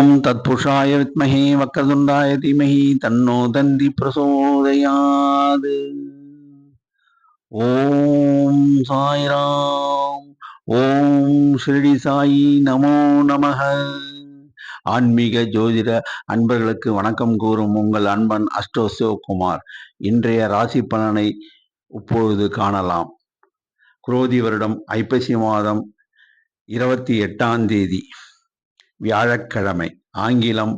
ஓம் தத்புருஷாய வித்மஹே வக்கரதுண்டாய தீமஹி தன்னோ தந்தி பிரசோதயாது. ஓம் சாய்ராம். ஓம் ஸ்ரீ சாயி நமோ நமஹ. ஆன்மீக ஜோதிட அன்பர்களுக்கு வணக்கம் கூறும் உங்கள் அன்பன் அஸ்ட்ரோ சிவகுமார். இன்றைய ராசி பலனை இப்பொழுது காணலாம். குரோதி வருடம் ஐப்பசி மாதம் 28ஆம் தேதி வியாழக்கிழமை, ஆங்கிலம்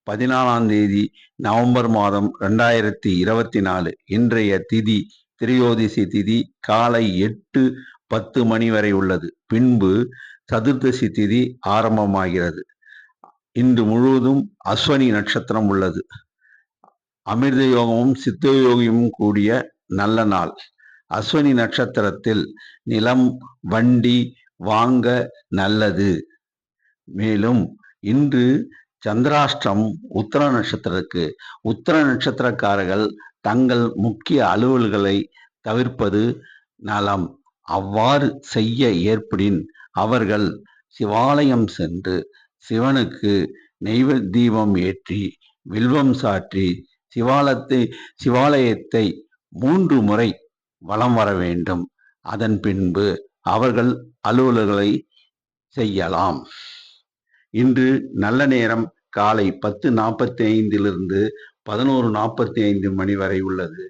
14ஆம் தேதி நவம்பர் மாதம் 2024. இன்றைய திதி திரையோதிசி திதி காலை 8:10 மணி வரை உள்ளது. பின்பு சதுர்தசி திதி ஆரம்பமாகிறது. இன்று முழுவதும் அஸ்வனி நட்சத்திரம் உள்ளது. அமிர்த யோகமும் சித்த யோகமும் கூடிய நல்ல நாள். அஸ்வனி நட்சத்திரத்தில் நிலம் வண்டி வாங்க நல்லது. மேலும் இன்று சந்திராஷ்டிரம் உத்தர நட்சத்திரத்துக்கு. உத்தர நட்சத்திரக்காரர்கள் தங்கள் முக்கிய அலுவல்களை தவிர்ப்பது நலம். அவ்வாறு செய்ய ஏற்படின் அவர்கள் சிவாலயம் சென்று சிவனுக்கு நெய்வேத்தியம் ஏற்றி வில்வம் சாற்றி சிவாலயத்தை 3 முறை வலம் வர வேண்டும். அதன் பின்பு அவர்கள் அலுவல்களை செய்யலாம். இன்று நல்ல நேரம் காலை 10:45 11:45 மணி வரை உள்ளது.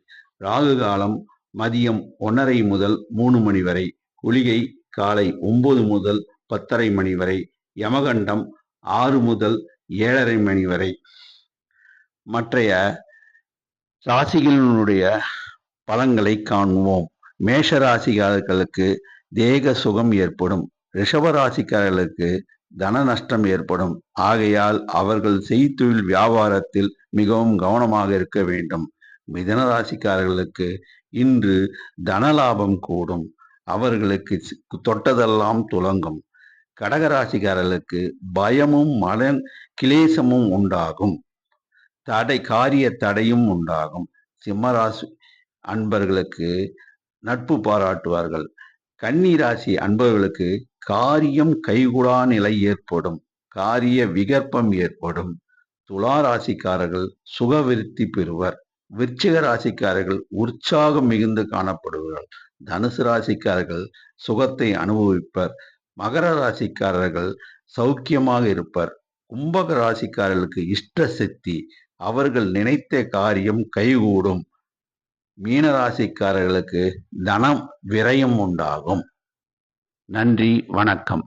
ராகு காலம் மதியம் 1:30 முதல் 3 மணி வரை. குளிகை காலை 9 முதல் 10:30 மணி வரை. யமகண்டம் 6 முதல் 7:30 மணி வரை. மற்றைய ராசிகளினுடைய பலன்களை காண்போம். மேஷ ராசிக்காரர்களுக்கு தேக சுகம் ஏற்படும். ரிஷப ராசிக்காரர்களுக்கு தன நஷ்டம் ஏற்படும். ஆகையால் அவர்கள் செய்தொழில் வியாபாரத்தில் மிகவும் கவனமாக இருக்க வேண்டும். மிதுன ராசிக்காரர்களுக்கு இன்று தன லாபம் கூடும். அவர்களுக்கு தொட்டதெல்லாம் துலங்கும். கடகராசிக்காரர்களுக்கு பயமும் மன கிளேசமும் உண்டாகும். காரிய தடையும் உண்டாகும். சிம்மராசி அன்பர்களுக்கு நட்பு பாராட்டுவார்கள். கன்னி ராசி அன்பர்களுக்கு காரியம் கைகூடா நிலை ஏற்படும். காரிய விகற்பம் ஏற்படும். துலா ராசிக்காரர்கள் சுகவிருத்தி பெறுவர். விருச்சிக ராசிக்காரர்கள் உற்சாகம் மிகுந்து காணப்படுவார்கள். தனுசு ராசிக்காரர்கள் சுகத்தை அனுபவிப்பர். மகர ராசிக்காரர்கள் சௌக்கியமாக இருப்பர். கும்பக ராசிக்காரர்களுக்கு இஷ்ட சக்தி. அவர்கள் நினைத்த காரியம் கைகூடும். மீன ராசிக்காரர்களுக்கு தனம் விரயம் உண்டாகும். நன்றி, வணக்கம்.